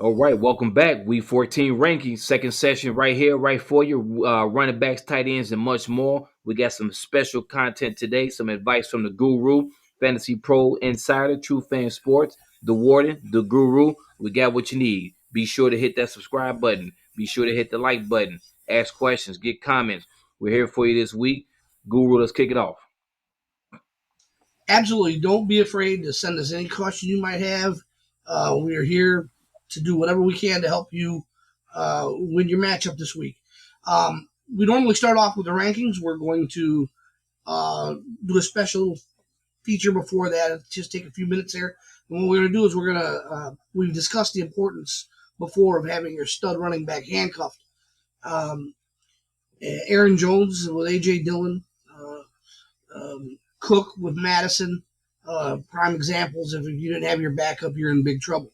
All right, welcome back. Week 14 rankings, second session right here, right for you. Running backs, tight ends, and much more. We got some special content today, some advice from the guru, Fantasy Pro Insider, True Fan Sports, the Warden, the Guru. We got what you need. Be sure to hit that subscribe button. Be sure to hit the like button. Ask questions, get comments. We're here for you this week. Guru, let's kick it off. Absolutely. Don't be afraid to send us any question you might have. We are here to do whatever we can to help you win your matchup this week. We normally start off with the rankings. We're going to do a special feature before that. It'll just take a few minutes there. And what we're going to do is we've discussed the importance before of having your stud running back handcuffed. Um, Aaron Jones with A.J. Dillon. Cook with Madison, prime examples. If you didn't have your backup, you're in big trouble.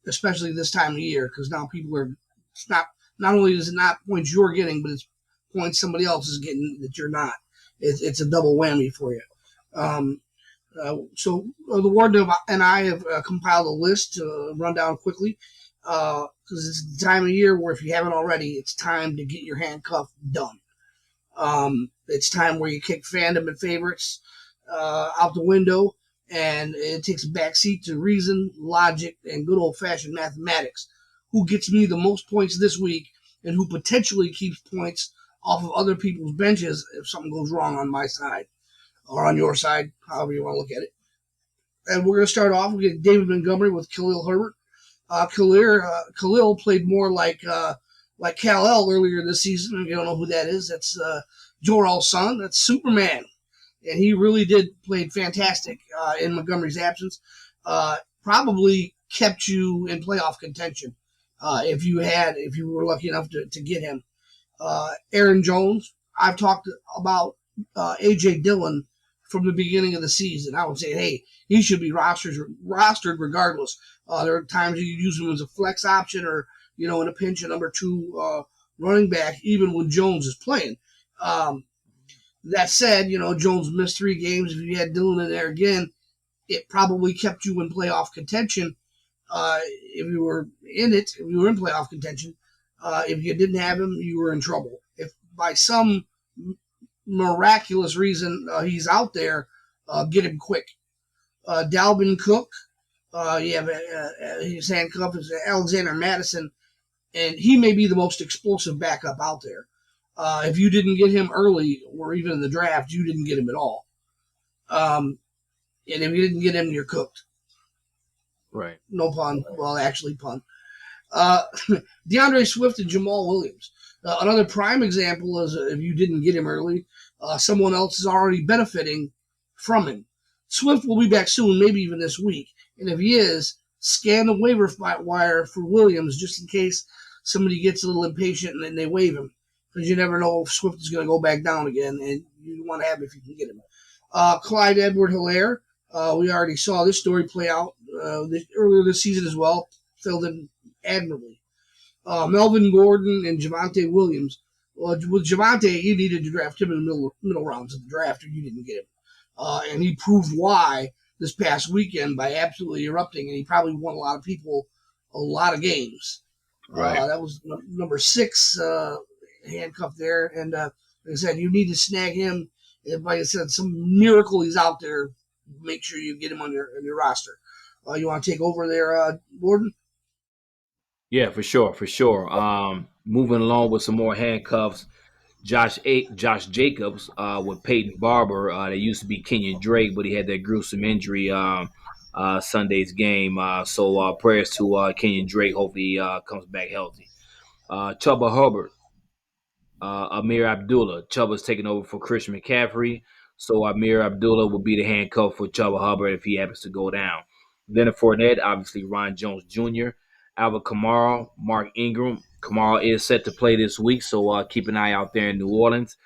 Especially this time of year, because now people are. It's not only is it not points you're getting, but it's points somebody else is getting that you're not. It's a double whammy for you. The warden and I have compiled a list to run down quickly, because it's the time of year where if you haven't already, it's time to get your handcuff done. It's time where you kick fandom and favorites out the window, and it takes a backseat to reason, logic, and good old-fashioned mathematics. Who gets me the most points this week, and who potentially keeps points off of other people's benches if something goes wrong on my side or on your side, however you want to look at it. And we're going to start off. We get David Montgomery with Khalil Herbert. Khalil played more like Kal-El earlier this season. If you don't know who that is, that's Jor-El's son. That's Superman. And he really did play fantastic in Montgomery's absence. Probably kept you in playoff contention if you were lucky enough to get him. Aaron Jones, I've talked about A.J. Dillon from the beginning of the season. I would say, hey, he should be rostered regardless. There are times you use him as a flex option or, in a pinch, a number two running back, even when Jones is playing. That said, Jones missed 3 games. If you had Dillon in there again, it probably kept you in playoff contention. If you were in playoff contention. If you didn't have him, you were in trouble. If by some miraculous reason he's out there, get him quick. Dalvin Cook, his handcuff is Alexander Madison, and he may be the most explosive backup out there. If you didn't get him early or even in the draft, you didn't get him at all. And if you didn't get him, you're cooked. Right. No pun. Well, actually pun. Deandre Swift and Jamal Williams. Another prime example is if you didn't get him early, someone else is already benefiting from him. Swift will be back soon, maybe even this week. And if he is, scan the waiver wire for Williams just in case somebody gets a little impatient and then they waive him. Because you never know if Swift is going to go back down again, and you want to have him if you can get him. Clyde Edward-Helaire, we already saw this story play out earlier this season as well. Filled in admirably. Melvin Gordon and Javonte Williams. Well, with Javonte, you needed to draft him in the middle rounds of the draft, or you didn't get him. And he proved why this past weekend by absolutely erupting, and he probably won a lot of people a lot of games. Right. That was number 6 handcuff there. And like I said, you need to snag him. If, like I said, some miracle he's out there, make sure you get him on your roster. You want to take over there, Gordon? Yeah, for sure, for sure. Moving along with some more handcuffs. Josh Jacobs with Peyton Barber. They used to be Kenyon Drake, but he had that gruesome injury Sunday's game. So prayers to Kenyon Drake. Hopefully he comes back healthy. Chuba Hubbard, Amir Abdullah. Chuba's taking over for Christian McCaffrey. So Amir Abdullah will be the handcuff for Chuba Hubbard if he happens to go down. Leonard Fournette, obviously Ron Jones Jr., Alvin Kamara, Mark Ingram. Kamara is set to play this week, so keep an eye out there in New Orleans.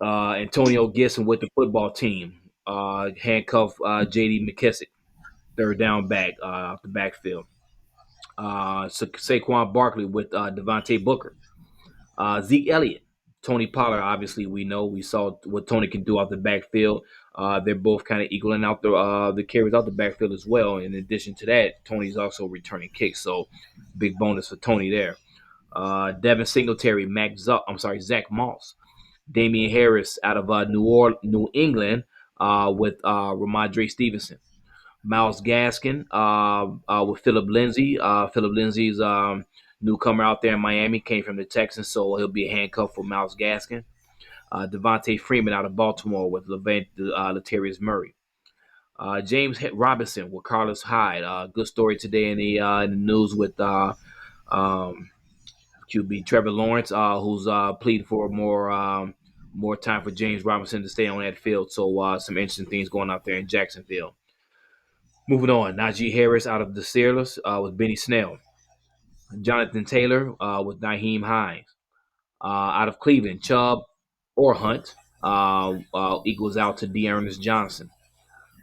Antonio Gibson with the football team. Handcuff J.D. McKissick, third down back off the backfield. Saquon Barkley with Devontae Booker. Zeke Elliott, Tony Pollard, obviously we know. We saw what Tony can do off the backfield. They're both kind of equaling out the carries out the backfield as well. In addition to that, Tony's also returning kicks, so big bonus for Tony there. Devin Singletary, Zach Moss, Damian Harris out of New England with Ramondre Stevenson. Miles Gaskin with Philip Lindsay. Philip Lindsay's newcomer out there in Miami, came from the Texans, so he'll be a handcuff for Miles Gaskin. Devontae Freeman out of Baltimore with Latavius Murray. James Robinson with Carlos Hyde. Good story today in the news with um, QB Trevor Lawrence, who's pleading for more time for James Robinson to stay on that field. So some interesting things going out there in Jacksonville. Moving on, Najee Harris out of the Steelers with Benny Snell. Jonathan Taylor with Naheem Hines. Out of Cleveland, Chubb or Hunt equals out to Dearness Johnson.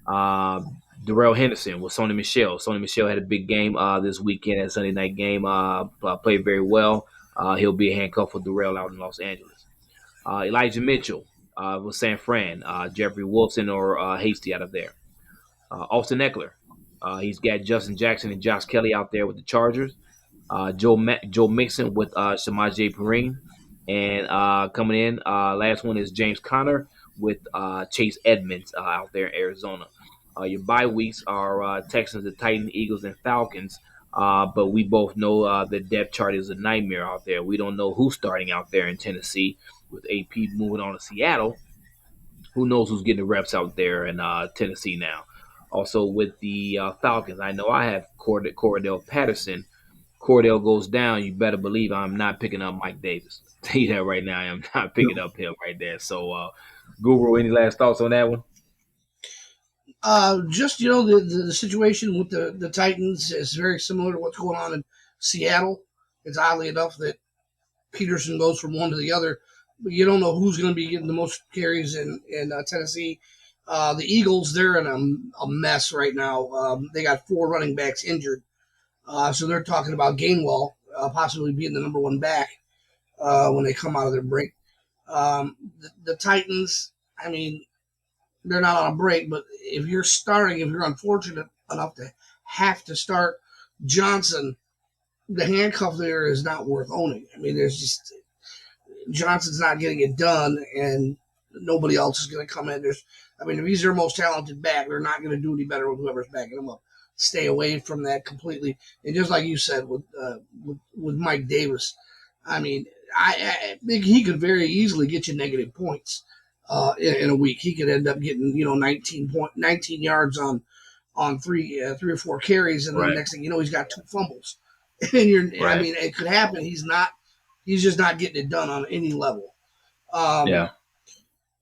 Uh, Daryl Henderson with Sony Michel. Sony Michel had a big game this weekend at Sunday night game. Played very well. He'll be a handcuff for Darrell out in Los Angeles. Elijah Mitchell with San Fran. Jeffrey Wilson or Hasty out of there. Austin Eckler. He's got Justin Jackson and Josh Kelly out there with the Chargers. Joe Mixon with Samaje Perine. And coming in, last one is James Conner with Chase Edmonds out there in Arizona. Your bye weeks are Texans, the Titans, Eagles, and Falcons. But we both know the depth chart is a nightmare out there. We don't know who's starting out there in Tennessee with AP moving on to Seattle. Who knows who's getting the reps out there in Tennessee now? Also with the Falcons, I know I have Cordell Patterson. Cordell goes down, you better believe I'm not picking up Mike Davis. Tell you that right now, I am not picking up him right there. So, Guru, any last thoughts on that one? Just the situation with the Titans is very similar to what's going on in Seattle. It's oddly enough that Peterson goes from one to the other, but you don't know who's going to be getting the most carries in Tennessee. The Eagles, they're in a mess right now. They got 4 running backs injured, so they're talking about Gainwell possibly being the number 1 back when they come out of their break. The Titans, I mean, they're not on a break, but if you're unfortunate enough to have to start Johnson, the handcuff there is not worth owning. I mean, there's just Johnson's not getting it done, and nobody else is going to come in. If he's their most talented back, they're not going to do any better with whoever's backing them up. Stay away from that completely. And just like you said with Mike Davis, I mean, I think he could very easily get you negative points in a week. He could end up getting 19 yards on three or 4 carries, and then the Right. next thing you know, he's got 2 fumbles. And I Right. mean, it could happen. He's just not getting it done on any level. Um, Yeah.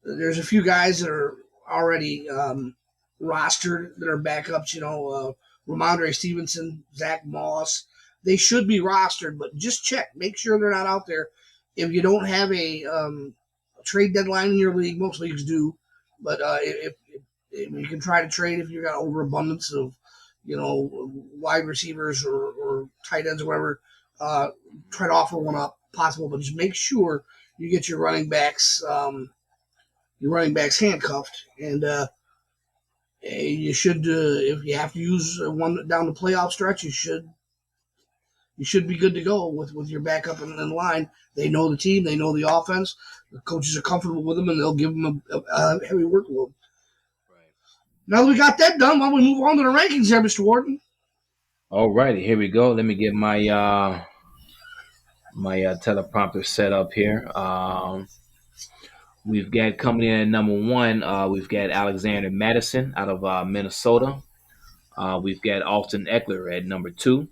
there's a few guys that are already rostered that are backups. Ramondre Stevenson, Zach Moss. They should be rostered, but just check. Make sure they're not out there. If you don't have a trade deadline in your league, most leagues do, but if you can try to trade if you've got overabundance of wide receivers or tight ends or whatever, try to offer one up possible, but just make sure you get your running backs handcuffed, and you should if you have to use one down the playoff stretch, you should be good to go with your backup in line. They know the team, they know the offense, the coaches are comfortable with them, and they'll give them a heavy workload. Right. Now that we got that done, why don't we move on to the rankings there, Mr. Wharton? All righty, here we go. Let me get my teleprompter set up here. We've got coming in at number 1. We've got Alexander Madison out of Minnesota. We've got Austin Eckler at number 2.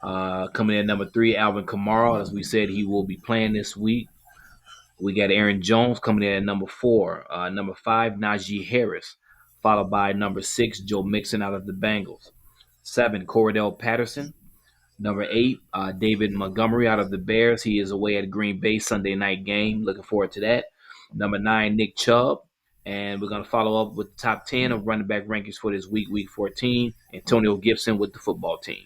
Coming in at number 3, Alvin Kamara. As we said, he will be playing this week. We got Aaron Jones coming in at number 4. Number 5, Najee Harris, followed by number 6, Joe Mixon out of the Bengals. 7, Cordell Patterson. Number 8, David Montgomery out of the Bears. He is away at Green Bay Sunday night game. Looking forward to that. Number 9, Nick Chubb. And we're going to follow up with the top 10 of running back rankings for this week 14. Antonio Gibson with the football team.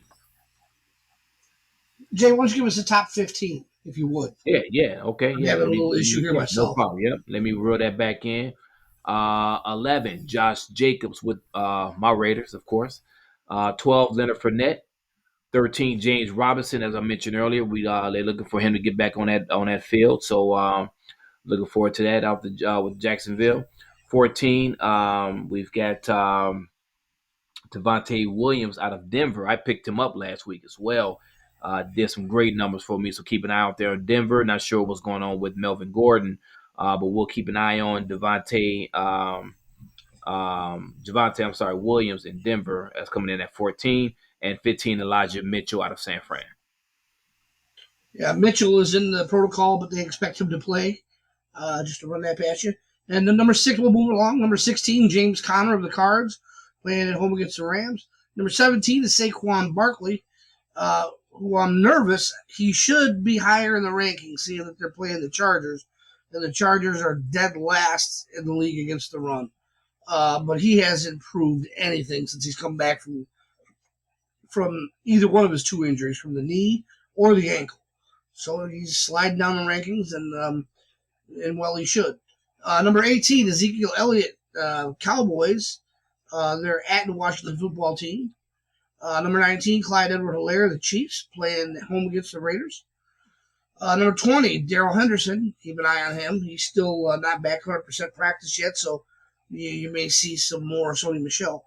Jay, why don't you give us the top 15, if you would? Yeah, okay. I'm Yeah, having a little issue here no myself. problem. Yep. Let me reel that back in. 11, Josh Jacobs with my Raiders, of course. 12, Leonard Fournette. 13, James Robinson, as I mentioned earlier. They're looking for him to get back on that field. So looking forward to that out with Jacksonville. 14, we've got Devonta Williams out of Denver. I picked him up last week as well. Did some great numbers for me, so keep an eye out there in Denver. Not sure what's going on with Melvin Gordon, but we'll keep an eye on Javonte Williams in Denver as coming in at 14, and 15, Elijah Mitchell out of San Fran. Yeah, Mitchell is in the protocol, but they expect him to play. Just to run that past you. And then number 6, we'll move along. Number 16, James Conner of the Cards, playing at home against the Rams. Number 17 is Saquon Barkley, who I'm nervous. He should be higher in the rankings, seeing that they're playing the Chargers. And the Chargers are dead last in the league against the run. But he hasn't proved anything since he's come back from either one of his 2 injuries, from the knee or the ankle. So he's sliding down the rankings, and well, he should. Number 18, Ezekiel Elliott, Cowboys. They're at the Washington football team. Number 19, Clyde Edwards-Helaire, the Chiefs, playing home against the Raiders. Number 20, Daryl Henderson. Keep an eye on him. He's still not back 100% practice yet, so you may see some more Sony Michel.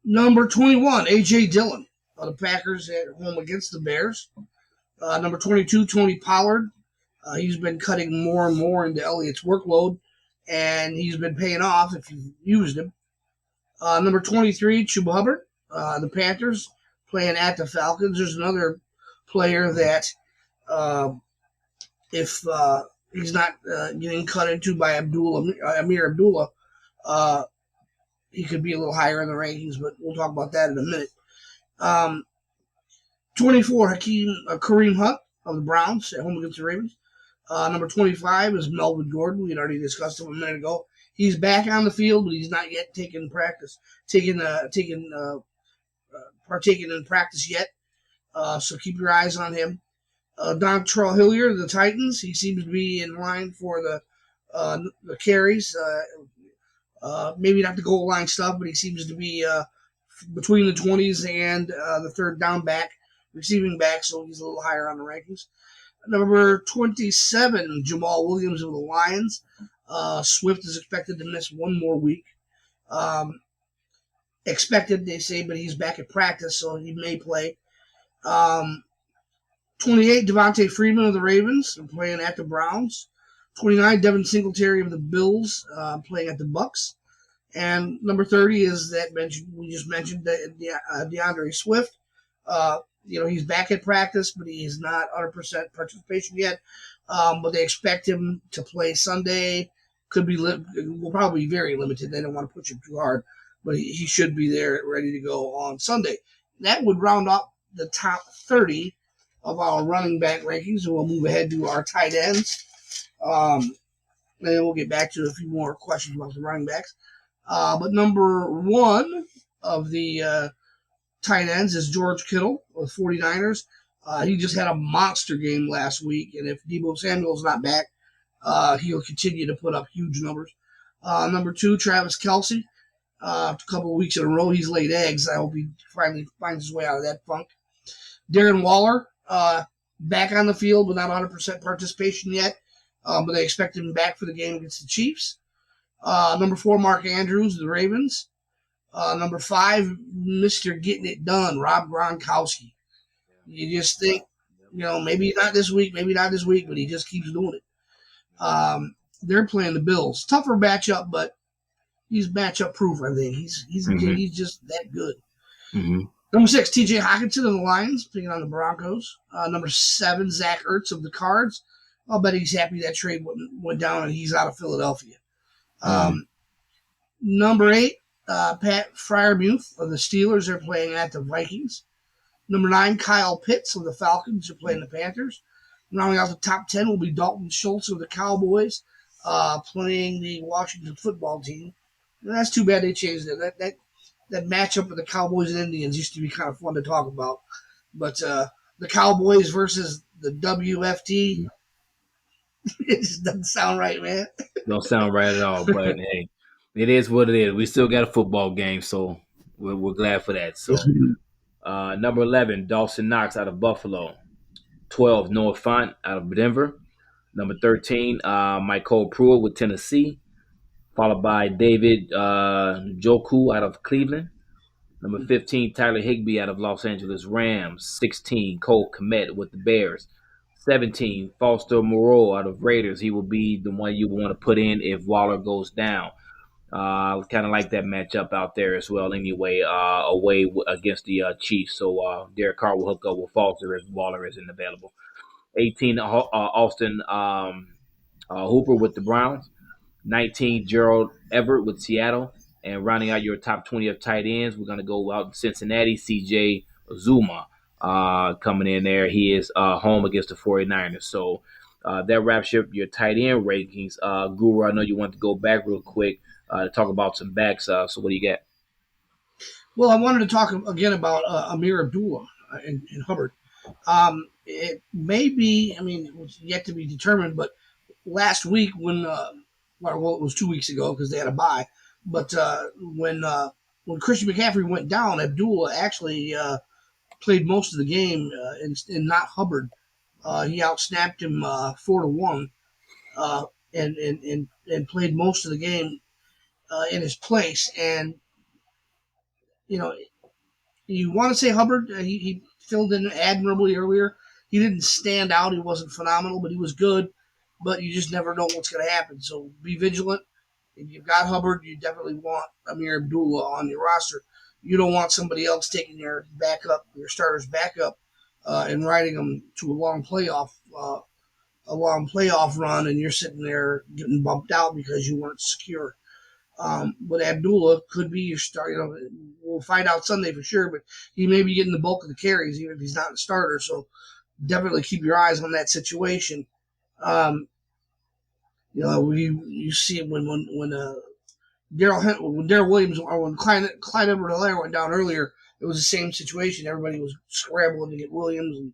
Number 21, A.J. Dillon of the Packers at home against the Bears. Number 22, Tony Pollard. He's been cutting more and more into Elliott's workload, and he's been paying off if you've used him. Number 23, Chuba Hubbard, the Panthers, playing at the Falcons. There's another player that if he's not getting cut into by Amir Abdullah, he could be a little higher in the rankings, but we'll talk about that in a minute. 24, Kareem Hunt of the Browns at home against the Ravens. Number 25 is Melvin Gordon. We had already discussed him a minute ago. He's back on the field, but he's not yet partaking in practice yet. So keep your eyes on him. Dontrell Hilliard of the Titans. He seems to be in line for the carries. Maybe not the goal line stuff, but he seems to be between the 20s and the third down back, receiving back, so he's a little higher on the rankings. Number 27, Jamal Williams of the Lions. Swift is expected to miss one more week. Expected, they say, but he's back at practice, so he may play. 28, Devonta Freeman of the Ravens, playing at the Browns. 29, Devin Singletary of the Bills, playing at the Bucks. And number 30 is we just mentioned Deandre Swift. He's back at practice, but he's not 100% participation yet. But they expect him to play Sunday. Will probably be very limited. They don't want to push him too hard, but he should be there ready to go on Sunday. That would round up the top 30 of our running back rankings, and we'll move ahead to our tight ends. And then we'll get back to a few more questions about the running backs. But number 1 of the tight ends is George Kittle of the 49ers. He just had a monster game last week, and if Deebo Samuel's not back, he'll continue to put up huge numbers. Number 2, Travis Kelsey. A couple of weeks in a row, he's laid eggs. I hope he finally finds his way out of that funk. Darren Waller, back on the field, but not 100% participation yet. But they expect him back for the game against the Chiefs. Number 4, Mark Andrews, the Ravens. Number 5, Mr. Getting It Done, Rob Gronkowski. You just think, maybe not this week, but he just keeps doing it. They're playing the Bills. Tougher matchup, but he's matchup proof, I think. He's just that good. Mm-hmm. Number 6, T.J. Hockenson of the Lions, picking on the Broncos. Number 7, Zach Ertz of the Cards. I'll bet he's happy that trade went down and he's out of Philadelphia. Number 8, Pat Freiermuth of the Steelers are playing at the Vikings. Number 9, Kyle Pitts of the Falcons are playing the Panthers. Rounding out the top 10 will be Dalton Schultz of the Cowboys playing the Washington football team. And that's too bad they changed it. That matchup with the Cowboys and Indians used to be kind of fun to talk about. But the Cowboys versus the WFT, It just doesn't sound right, man. Don't sound right at all. But hey, it is what it is. We still got a football game, so we're glad for that. Yes, So we do. number 11, Dawson Knox out of Buffalo. 12, Noah Fant out of Denver. Number 13, Michael Pruitt with Tennessee, followed by David Joku out of Cleveland. Number 15, Tyler Higbee out of Los Angeles Rams. 16, Cole Kmet with the Bears. 17, Foster Moreau out of Raiders. He will be the one you want to put in if Waller goes down. Kind of like that matchup out there as well. Anyway, against the Chiefs. So Derek Carr will hook up with Foster if Waller isn't available. 18, Austin Hooper with the Browns. 19, Gerald Everett with Seattle. And rounding out your top 20 of tight ends, we're going to go out in Cincinnati. CJ Zuma coming in there. He is home against the 49ers. So that wraps up your tight end rankings. Guru, I know you want to go back real quick to talk about some backs. So what do you got? Well, I wanted to talk again about Amir Abdullah and Hubbard. It may be, I mean, it was yet to be determined, but last week well, it was 2 weeks ago because they had a bye, but when Christian McCaffrey went down, Abdullah actually played most of the game and not Hubbard. He outsnapped him 4-1 uh, and played most of the game in his place. And you know, you want to say Hubbard? He filled in admirably earlier. He didn't stand out. He wasn't phenomenal, but he was good. But you just never know what's going to happen. So be vigilant. If you've got Hubbard, you definitely want Amir Abdullah on your roster. You don't want somebody else taking your backup, your starter's backup, and riding them to a long playoff run, and you're sitting there getting bumped out because you weren't secure. But Abdullah could be your star. You know, we'll find out Sunday for sure, but he may be getting the bulk of the carries, even if he's not the starter. So definitely keep your eyes on that situation. Um, you see when Daryl Williams or when Clyde Edwards-Helaire went down earlier, it was the same situation. Everybody was scrambling to get Williams, and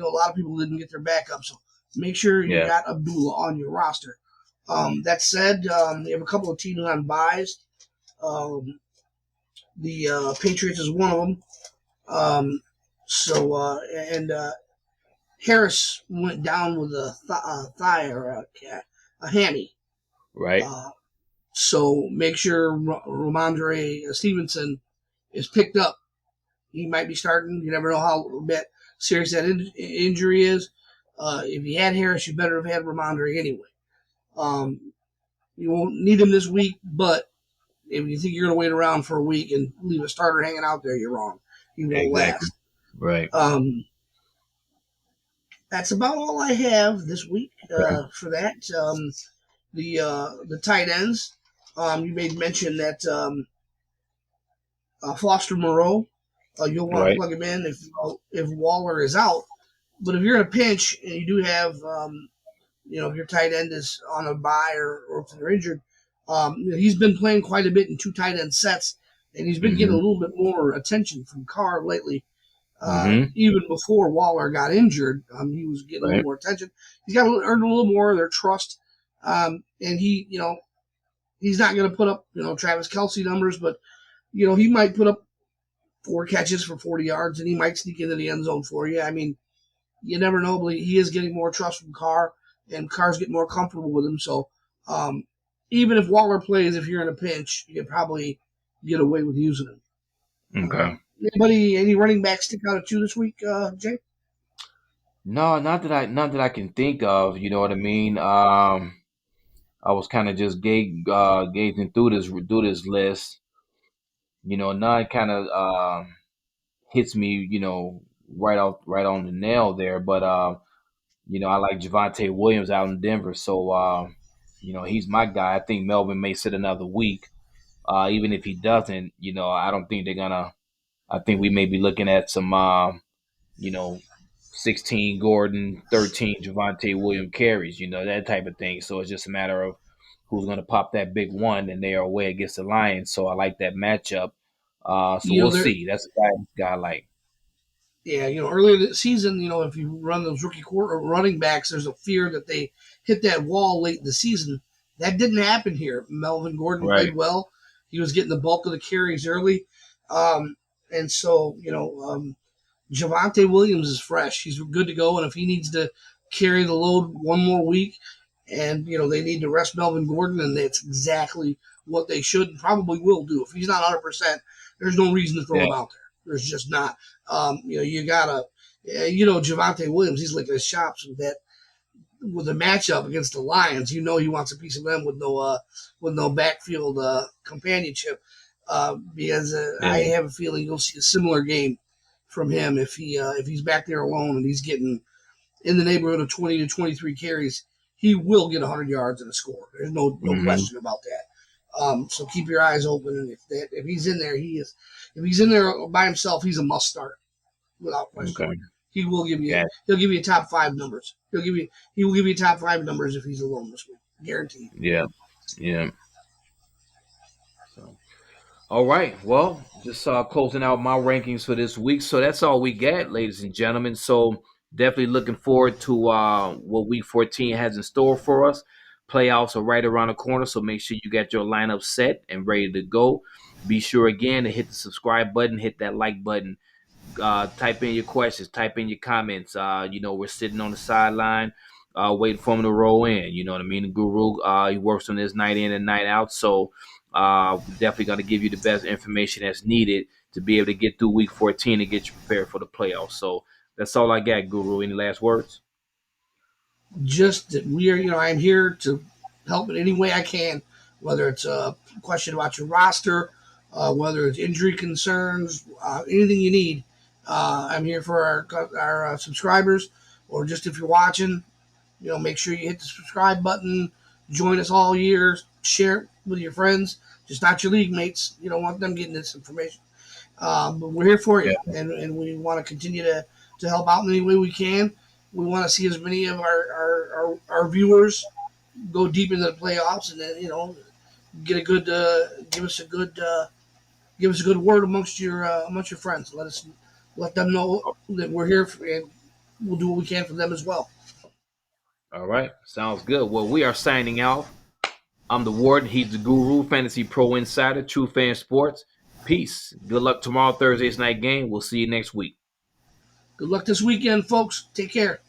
a lot of people didn't get their backup. So make sure you Yeah, got Abdullah on your roster. That said, they have a couple of teams on buys. Um, the Patriots is one of them. So and Harris went down with a thigh or a hammy. right. Uh, so make sure Ramondre Stevenson is picked up. He might be starting. You never know how serious that injury is. If you had Harris, you better have had Ramondre anyway. Um, you won't need him this week, but if you think you're going to wait around for a week and leave a starter hanging out there, you're wrong. He won't Exactly. last. Right. Um, that's about all I have this week Okay. for that. The tight ends. You made mention that Foster Moreau. You'll want to Right. plug him in if Waller is out. But if you're in a pinch and you do have, if your tight end is on a bye or if they're injured, he's been playing quite a bit in two tight end sets, and he's been getting a Mm-hmm. little bit more attention from Carr lately. Mm-hmm. Even before Waller got injured, he was getting a little Right. more attention. He's got to earn a little more of their trust, and he's not going to put up Travis Kelsey numbers, but he might put up 4 catches for 40 yards, and he might sneak into the end zone for you. I mean, you never know, but he is getting more trust from Carr, and Carr's getting more comfortable with him. So um, even if Waller plays, if you're in a pinch, you can probably get away with using him. Okay. Any running backs stick out at you this week, Jay? No, not that I can think of. You know what I mean? I was kind of just gazing through this list. None kind of hits me. Right on the nail there. But I like Javonte Williams out in Denver, so he's my guy. I think Melvin may sit another week. Even if he doesn't, I don't think they're gonna. I think we may be looking at some you know, 16 Gordon, 13 Javonte Williams carries, that type of thing. So it's just a matter of who's going to pop that big one, and they are away against the Lions. So I like that matchup. So You know, we'll there. see. That's a guy I like. Yeah, earlier this season, if you run those rookie quarter running backs, there's a fear that they hit that wall late in the season. That didn't happen here. Melvin Gordon Right. played well. He was getting the bulk of the carries early. Um, and so, Javonte Williams is fresh. He's good to go. And if he needs to carry the load one more week and, they need to rest Melvin Gordon, and that's exactly what they should and probably will do. If he's not 100%, there's no reason to throw Yeah. him out there. There's just not. You got to, Javonte Williams, he's licking his chops with a matchup against the Lions. He wants a piece of them with no backfield companionship. Because I Yeah. have a feeling you'll see a similar game from him if he's back there alone and he's getting in the neighborhood of 20 to 23 carries. He will get 100 yards and a score. There's no Hmm. question about that. So keep your eyes open, and if he's in there, he is. If he's in there by himself, he's a must start without question. Okay. He will give you Yeah. he'll give you top five numbers. He will give you top five numbers if he's alone this week, guaranteed. Yeah. Yeah. So. All right. Well, just closing out my rankings for this week. So that's all we got, ladies and gentlemen. So definitely looking forward to what Week 14 has in store for us. Playoffs are right around the corner, so make sure you got your lineup set and ready to go. Be sure again to hit the subscribe button, hit that like button, type in your questions, type in your comments. We're sitting on the sideline, waiting for him to roll in. You know what I mean? The guru, he works on this night in and night out. So we're definitely going to give you the best information that's needed to be able to get through week 14 and get you prepared for the playoffs. So that's all I got, Guru. Any last words? Just that we are, I'm here to help in any way I can, whether it's a question about your roster, whether it's injury concerns, anything you need. I'm here for our subscribers, or just if you're watching, make sure you hit the subscribe button. Join us all year. Share it with your friends, just not your league mates. You don't want them getting this information. But we're here for you, Yeah. and we want to continue to help out in any way we can. We want to see as many of our viewers go deep into the playoffs, and then get a good give us a good word amongst your friends. Let them know that we're here and we'll do what we can for them as well. All right. Sounds good. Well, we are signing off. I'm the Warden. He's the Guru, Fantasy Pro Insider, True Fan Sports. Peace. Good luck tomorrow, Thursday's night game. We'll see you next week. Good luck this weekend, folks. Take care.